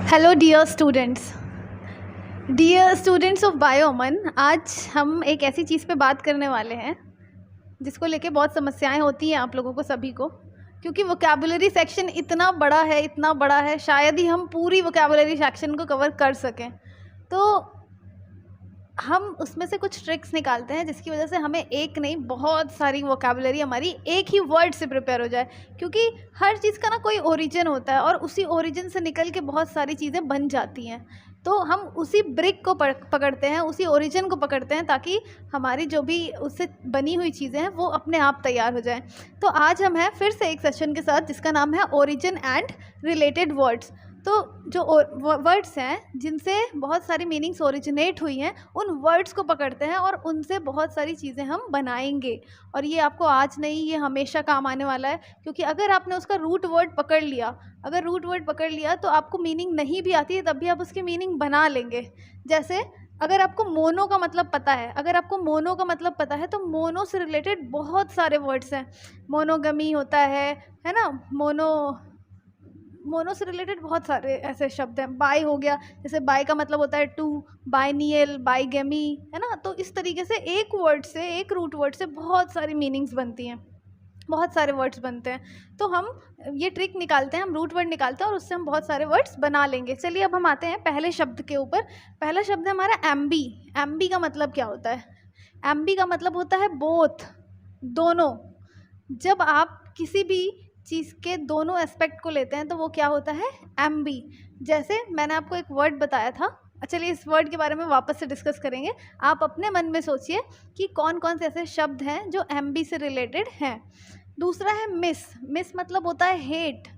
Hello dear students of Bioman. आज हम एक ऐसी चीज़ पे बात करने वाले हैं जिसको लेके बहुत समस्याएं होती हैं आप लोगों को सभी को, क्योंकि वोकैबुलरी सेक्शन इतना बड़ा है, शायद ही हम पूरी वोकैबुलरी सेक्शन को कवर कर सकें। तो हम उसमें से कुछ ट्रिक्स निकालते हैं जिसकी वजह से हमें एक नहीं बहुत सारी वोकैबुलरी हमारी एक ही वर्ड से प्रिपेयर हो जाए, क्योंकि हर चीज़ का ना कोई ओरिजिन होता है और उसी ओरिजिन से निकल के बहुत सारी चीज़ें बन जाती हैं। तो हम उसी ब्रिक को पकड़ते हैं, उसी ओरिजिन को पकड़ते हैं, ताकि हमारी जो भी उससे बनी हुई चीज़ें हैं वो अपने आप तैयार हो जाएं। तो आज हम हैं फिर से एक सेशन के साथ जिसका नाम है ओरिजिन एंड रिलेटेड वर्ड्स। तो जो वर्ड्स हैं जिनसे बहुत सारी मीनिंग्स ओरिजिनेट हुई हैं, उन वर्ड्स को पकड़ते हैं और उनसे बहुत सारी चीज़ें हम बनाएंगे। और ये आपको आज नहीं, ये हमेशा काम आने वाला है, क्योंकि अगर आपने उसका रूट वर्ड पकड़ लिया तो आपको मीनिंग नहीं भी आती है तब भी आप उसकी मीनिंग बना लेंगे। जैसे अगर आपको मोनो का मतलब पता है तो मोनो से रिलेटेड बहुत सारे वर्ड्स हैं। मोनोगमी होता है ना। मोनो से रिलेटेड बहुत सारे ऐसे शब्द हैं। बाय हो गया, जैसे बाय का मतलब होता है टू, बायनियल, बायगेमी, है ना। तो इस तरीके से एक रूट वर्ड से बहुत सारी मीनिंग्स बनती हैं, बहुत सारे वर्ड्स बनते हैं। तो हम ये ट्रिक निकालते हैं, हम रूट वर्ड निकालते हैं और उससे हम बहुत सारे वर्ड्स बना लेंगे। चलिए अब हम आते हैं पहले शब्द के ऊपर। पहला शब्द है हमारा एम्बी। एम्बी का मतलब क्या होता है? एम्बी का मतलब होता है बोथ, दोनों। जब आप किसी भी चीज़ के दोनों एस्पेक्ट को लेते हैं तो वो क्या होता है? एम्बी। जैसे मैंने आपको एक वर्ड बताया था, चलिए इस वर्ड के बारे में वापस से डिस्कस करेंगे। आप अपने मन में सोचिए कि कौन कौन से ऐसे शब्द हैं जो एम्बी से रिलेटेड हैं। दूसरा है मिस। मिस मतलब होता है हेट।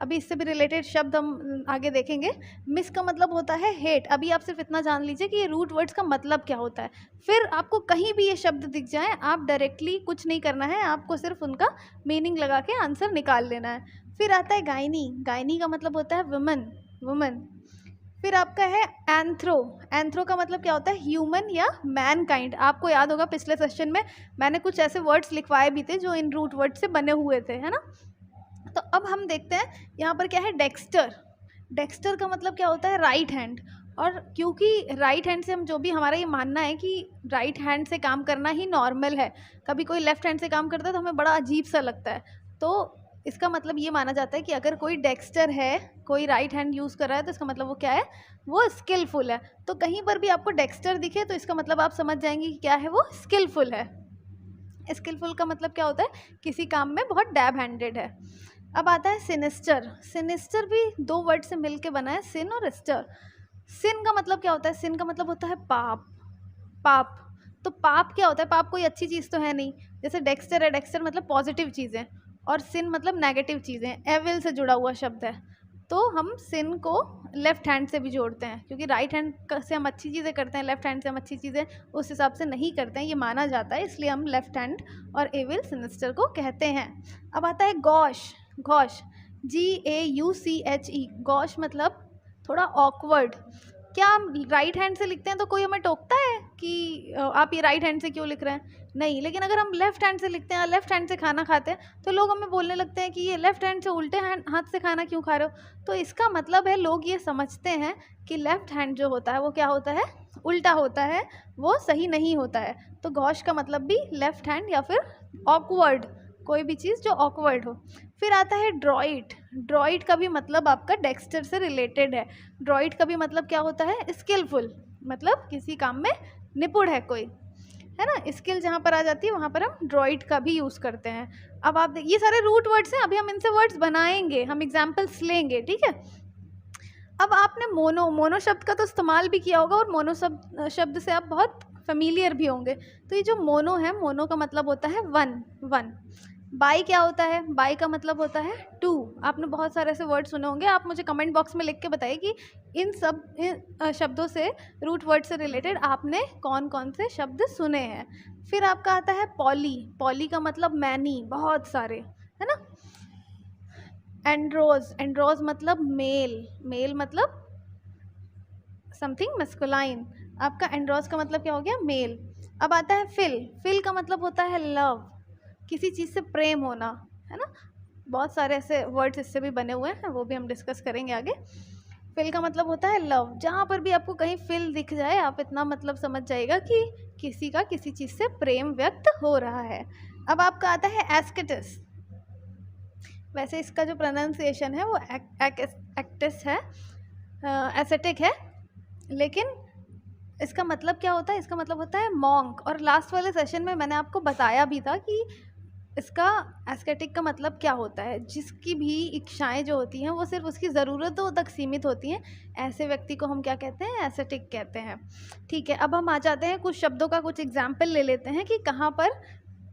अभी इससे भी रिलेटेड शब्द हम आगे देखेंगे। मिस का मतलब होता है हेट। अभी आप सिर्फ इतना जान लीजिए कि ये रूट वर्ड्स का मतलब क्या होता है। फिर आपको कहीं भी ये शब्द दिख जाए, आप डायरेक्टली कुछ नहीं करना है, आपको सिर्फ उनका मीनिंग लगा के आंसर निकाल लेना है। फिर आता है गायनी। गायनी का मतलब होता है वुमन। फिर आपका है एंथ्रो। एंथ्रो का मतलब क्या होता है? ह्यूमन या मैन काइंड। आपको याद होगा पिछले सेशन में मैंने कुछ ऐसे वर्ड्स लिखवाए भी थे जो इन रूट वर्ड से बने हुए थे, है ना। तो अब हम देखते हैं यहाँ पर क्या है। डेक्स्टर। डेक्स्टर का मतलब क्या होता है? Right hand. और क्योंकि राइट हैंड से हम जो भी, हमारा ये मानना है कि राइट हैंड से काम करना ही नॉर्मल है। कभी कोई लेफ्ट हैंड से काम करता है तो हमें बड़ा अजीब सा लगता है। तो इसका मतलब ये माना जाता है कि अगर कोई डेक्स्टर है, कोई राइट हैंड यूज़ कर रहा है, तो इसका मतलब वो क्या है? वो स्किलफुल है। तो कहीं पर भी आपको डेक्स्टर दिखे तो इसका मतलब आप समझ जाएंगे कि क्या है, वो स्किलफुल है। स्किलफुल का मतलब क्या होता है? किसी काम में बहुत डैब हैंडेड है। अब आता है सिनिस्टर। सिनिस्टर भी दो वर्ड से मिलके बना है, सिन और स्टर। सिन का मतलब क्या होता है? सिन का मतलब होता है पाप। तो पाप क्या होता है? पाप कोई अच्छी चीज़ तो है नहीं। जैसे डेक्स्टर है, डेक्स्टर मतलब पॉजिटिव चीज़ें, और सिन मतलब नेगेटिव चीज़ें, एविल से जुड़ा हुआ शब्द है। तो हम सिन को लेफ्ट हैंड से भी जोड़ते हैं, क्योंकि राइट हैंड से हम अच्छी चीज़ें करते हैं, लेफ्ट हैंड से हम अच्छी चीज़ें उस हिसाब से नहीं करते हैं, ये माना जाता है। इसलिए हम लेफ्ट हैंड और एविल सिनिस्टर को कहते हैं। अब आता है गॉश। Gosh, GAUCHE। गॉश मतलब थोड़ा ऑकवर्ड। क्या हम राइट हैंड से लिखते हैं तो कोई हमें टोकता है कि आप ये राइट हैंड से क्यों लिख रहे हैं? नहीं। लेकिन अगर हम लेफ्ट हैंड से लिखते हैं, लेफ्ट हैंड से खाना खाते हैं, तो लोग हमें बोलने लगते हैं कि ये लेफ्ट हैंड से उल्टे हाथ से खाना क्यों खा रहे हो। तो इसका मतलब है लोग ये समझते हैं कि लेफ्ट हैंड जो होता है वो क्या होता है? उल्टा होता है, वो सही नहीं होता है। तो गॉश का मतलब भी लेफ्ट हैंड या फिर ऑकवर्ड, कोई भी चीज़ जो ऑकवर्ड हो। फिर आता है ड्रॉइड। ड्रॉइड का भी मतलब आपका डेक्स्टर से रिलेटेड है। ड्रॉइड का भी मतलब क्या होता है? स्किलफुल, मतलब किसी काम में निपुण है कोई, है ना। स्किल जहाँ पर आ जाती है वहाँ पर हम ड्रॉइड का भी यूज़ करते हैं। अब आप ये सारे रूट वर्ड्स हैं, अभी हम इनसे वर्ड्स बनाएंगे, हम एग्जाम्पल्स लेंगे, ठीक है। अब आपने मोनो शब्द का तो इस्तेमाल भी किया होगा, और मोनो शब्द से आप बहुत फेमिलियर भी होंगे। तो ये जो मोनो है, मोनो का मतलब होता है वन। बाई क्या होता है? बाई का मतलब होता है टू। आपने बहुत सारे ऐसे वर्ड सुने होंगे, आप मुझे कमेंट बॉक्स में लिख के बताइए कि इन शब्दों से, रूट वर्ड से रिलेटेड आपने कौन कौन से शब्द सुने हैं। फिर आपका आता है पॉली। पॉली का मतलब मैनी, बहुत सारे, है ना। एंड्रोज। एंड्रोज मतलब मेल मतलब समथिंग मस्कुलाइन। आपका एंड्रोज का मतलब क्या हो गया? मेल। अब आता है फिल। फिल का मतलब होता है लव, किसी चीज़ से प्रेम होना, है ना। बहुत सारे ऐसे वर्ड्स इससे भी बने हुए हैं, वो भी हम डिस्कस करेंगे आगे। फिल का मतलब होता है लव। जहाँ पर भी आपको कहीं फिल दिख जाए आप इतना मतलब समझ जाएगा कि किसी का किसी चीज़ से प्रेम व्यक्त हो रहा है। अब आपका आता है एस्केटिस। वैसे इसका जो प्रोनाउंसिएशन है वो एक्टिस है, एसेटिक है, लेकिन इसका मतलब क्या होता है? इसका मतलब होता है मॉन्क। और लास्ट वाले सेशन में मैंने आपको बताया भी था कि इसका एस्केटिक का मतलब क्या होता है। जिसकी भी इच्छाएं जो होती हैं वो सिर्फ उसकी ज़रूरतों तक सीमित होती हैं, ऐसे व्यक्ति को हम क्या कहते हैं? एसेटिक कहते हैं। ठीक है, अब हम आ जाते हैं कुछ शब्दों का कुछ एग्जाम्पल ले लेते हैं कि कहाँ पर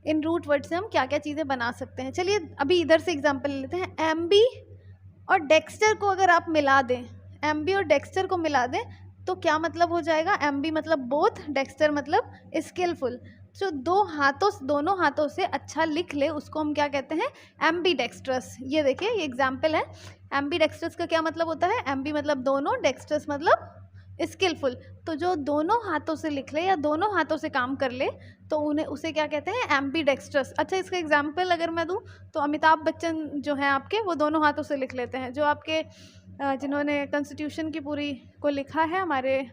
इन रूट वर्ड से हम क्या क्या चीज़ें बना सकते हैं। चलिए अभी इधर से एग्जाम्पल ले लेते हैं। एम्बी और डेक्स्टर को अगर आप मिला दें, एम्बी और डेक्स्टर को मिला दें तो क्या मतलब हो जाएगा? एम्बी मतलब बोथ, डेक्स्टर मतलब स्किलफुल। जो दोनों हाथों से अच्छा लिख ले उसको हम क्या कहते हैं? एम्बी डेक्स्ट्रस। ये देखिए, ये एग्जाम्पल है। एम्बी डेक्स्ट्रस का क्या मतलब होता है? एम्बी मतलब दोनों, डेक्स्ट्रस मतलब स्किलफुल। तो जो दोनों हाथों से लिख ले या दोनों हाथों से काम कर ले तो उसे क्या कहते हैं? एम्बी डेक्स्ट्रस। अच्छा, इसका एग्जाम्पल अगर मैं दूँ तो अमिताभ बच्चन जो हैं आपके, वो दोनों हाथों से लिख लेते हैं। जो आपके जिन्होंने कॉन्स्टिट्यूशन की पूरी को लिखा है, हमारे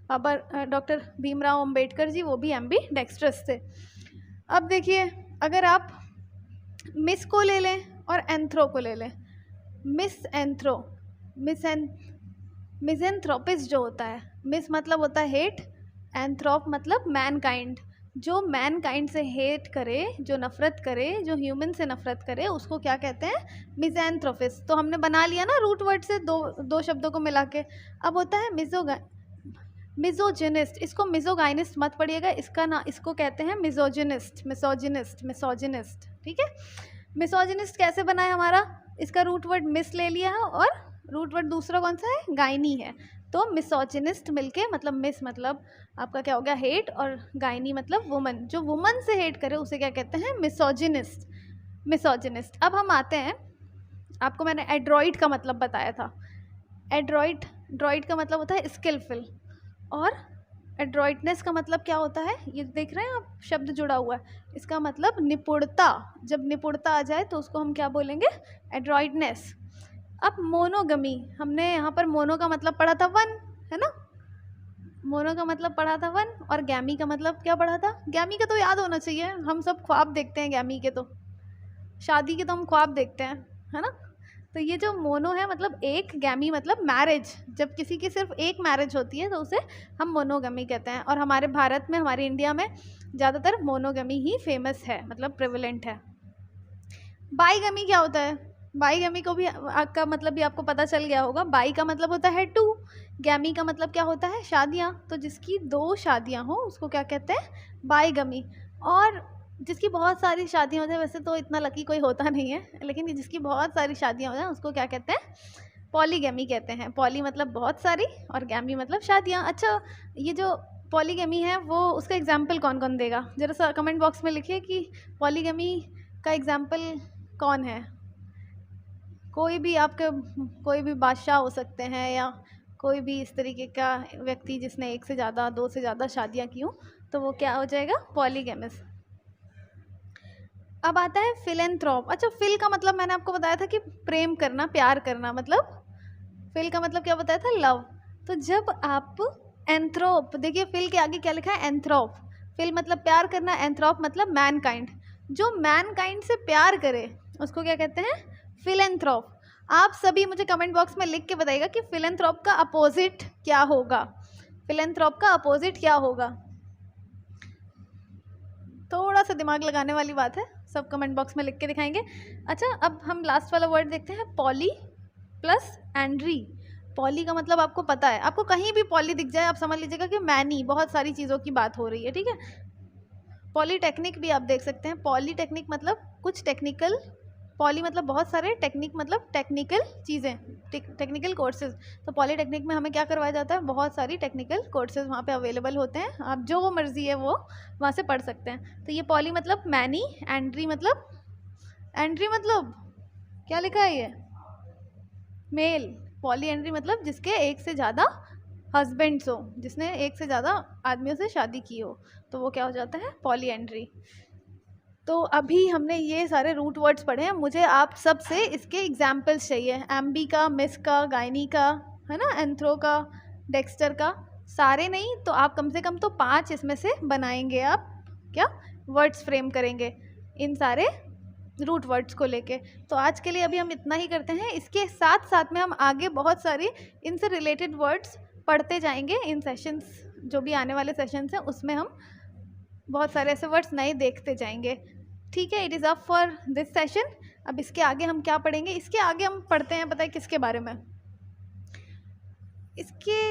डॉक्टर भीमराव अंबेडकर जी, वो भी एम्बी डेक्स्ट्रस थे। अब देखिए, अगर आप मिस को ले लें और एंथ्रो को ले लें, मिसेंथ्रोपिस्ट जो होता है, मिस मतलब होता है हेट, एंथ्रोप मतलब मैनकाइंड। जो मैनकाइंड से हेट करे, जो नफ़रत करे, जो ह्यूमन से नफ़रत करे, उसको क्या कहते हैं? मिसेंथ्रोपिस्ट। तो हमने बना लिया ना रूट वर्ड से दो शब्दों को मिला के। अब होता है मिजोजिनिस्ट। इसको मिजोगाइनिस्ट मत पढ़िएगा, इसको कहते हैं मिसोजिनिस्ट। ठीक है, मिसोजिनिस्ट कैसे बना है हमारा? इसका रूट वर्ड मिस ले लिया है और रूट वर्ड दूसरा कौन सा है? गायनी है। तो मिसोजिनिस्ट मिलके मतलब मिस मतलब आपका क्या हो गया? हेट, और गायनी मतलब वुमन। जो वुमन से हेट करे उसे क्या कहते हैं? मिसोजिनिस्ट। अब हम आते हैं, आपको मैंने एड्रॉइड का मतलब बताया था। ड्रॉइड का मतलब होता है स्किलफुल, और एड्रॉइडनेस का मतलब क्या होता है? ये देख रहे हैं आप, शब्द जुड़ा हुआ है, इसका मतलब निपुणता। जब निपुणता आ जाए तो उसको हम क्या बोलेंगे? एड्रॉइडनेस। अब मोनोगमी, हमने यहाँ पर मोनो का मतलब पढ़ा था वन, है ना? मोनो का मतलब पढ़ा था वन, और गैमी का मतलब क्या पढ़ा था? गैमी का तो याद होना चाहिए, हम सब ख्वाब देखते हैं गैमी के, तो शादी के तो हम ख्वाब देखते हैं, है ना? तो ये जो मोनो है मतलब एक, गैमी मतलब मैरिज। जब किसी की सिर्फ एक मैरिज होती है तो उसे हम मोनोगमी कहते हैं। और हमारे भारत में, हमारे इंडिया में ज़्यादातर मोनोगमी ही फेमस है, मतलब प्रेवलेंट है। बाईगमी क्या होता है? बाईगमी को भी का मतलब भी आपको पता चल गया होगा। बाई का मतलब होता है टू, गैमी का मतलब क्या होता है? शादियाँ। तो जिसकी दो शादियाँ हो उसको क्या कहते हैं? बाईगमी। और जिसकी बहुत सारी शादियाँ होती हैं, वैसे तो इतना लकी कोई होता नहीं है, लेकिन जिसकी बहुत सारी शादियाँ हो जाए उसको क्या कहते हैं? पॉलीगैमी कहते हैं। पॉली मतलब बहुत सारी और गैमी मतलब शादियाँ। अच्छा, ये जो पॉलीगैमी है वो उसका एग्जाम्पल कौन कौन देगा? ज़रा सा कमेंट बॉक्स में लिखिए कि पॉलीगैमी का एग्जाम्पल कौन है। कोई भी आपके, कोई भी बादशाह हो सकते हैं या कोई भी इस तरीके का व्यक्ति जिसने एक से ज़्यादा, दो से ज़्यादा शादियाँ की हों, तो वो क्या हो जाएगा? पॉलीगैमस। अब आता है फिलेंथ्रोप। अच्छा, फिल का मतलब मैंने आपको बताया था कि प्रेम करना, प्यार करना, मतलब फिल का मतलब क्या बताया था? लव। तो जब आप एंथ्रोप, देखिए फिल के आगे क्या लिखा है? एंथ्रोप। फिल मतलब प्यार करना, एंथ्रोप मतलब मैनकाइंड। जो मैनकाइंड से प्यार करे उसको क्या कहते हैं? फिलेंथ्रोप। आप सभी मुझे कमेंट बॉक्स में लिख के बताइएगा कि फिलेंथ्रोप का अपोजिट क्या होगा? फिलेंथ्रोप का अपोजिट क्या होगा? थोड़ा सा दिमाग लगाने वाली बात है, सब कमेंट बॉक्स में लिख के दिखाएंगे। अच्छा, अब हम लास्ट वाला वर्ड देखते हैं, पॉली प्लस एंड्री। पॉली का मतलब आपको पता है, आपको कहीं भी पॉली दिख जाए आप समझ लीजिएगा कि मैनी, बहुत सारी चीज़ों की बात हो रही है। ठीक है, पॉलीटेक्निक भी आप देख सकते हैं। पॉलीटेक्निक मतलब कुछ टेक्निकल, पॉली मतलब बहुत सारे, टेक्निक मतलब टेक्निकल चीज़ें, टेक्निकल कोर्सेज। तो पॉलीटेक्निक में हमें क्या करवाया जाता है? बहुत सारी टेक्निकल कोर्सेज वहाँ पे अवेलेबल होते हैं, आप जो वो मर्जी है वो वहाँ से पढ़ सकते हैं। तो ये पॉली मतलब मैनी, एंड्री मतलब क्या लिखा है ये? मेल। पॉली एंड्री मतलब जिसके एक से ज़्यादा हस्बैंड्स हो, जिसने एक से ज़्यादा आदमियों से शादी की हो, तो वो क्या हो जाता है? Polyandry. तो अभी हमने ये सारे रूट वर्ड्स पढ़े हैं, मुझे आप सब से इसके एग्जाम्पल्स चाहिए। एम्बी का, मिस का, गायनी का, है ना, एंथ्रो का, डेक्स्टर का, सारे नहीं तो आप कम से कम तो 5 इसमें से बनाएंगे। आप क्या वर्ड्स फ्रेम करेंगे इन सारे रूट वर्ड्स को लेके। तो आज के लिए अभी हम इतना ही करते हैं। इसके साथ साथ में हम आगे बहुत सारी इनसे रिलेटेड वर्ड्स पढ़ते जाएंगे। इन सेशंस जो भी आने वाले सेशंस हैं उसमें हम बहुत सारे ऐसे वर्ड्स नए देखते जाएंगे। ठीक है, it is up for this session. अब इसके आगे हम क्या पढ़ेंगे? इसके आगे हम पढ़ते हैं, पता है किसके बारे में? इसके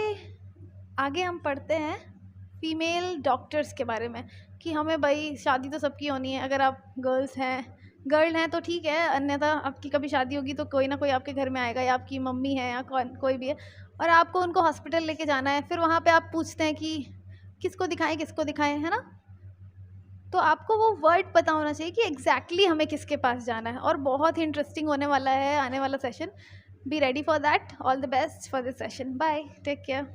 आगे हम पढ़ते हैं फीमेल डॉक्टर्स के बारे में, कि हमें भाई शादी तो सबकी होनी है। अगर आप गर्ल हैं तो ठीक है, अन्यथा आपकी कभी शादी होगी तो कोई ना कोई आपके घर में आएगा, या आपकी मम्मी है या कोई भी है, और आपको उनको हॉस्पिटल लेके जाना है। फिर वहाँ पे आप पूछते हैं कि किसको दिखाएं, है ना? तो आपको वो वर्ड पता होना चाहिए कि एग्जैक्टली हमें किसके पास जाना है। और बहुत ही इंटरेस्टिंग होने वाला है आने वाला session. Be ready for that. All the best for this session. Bye, take care.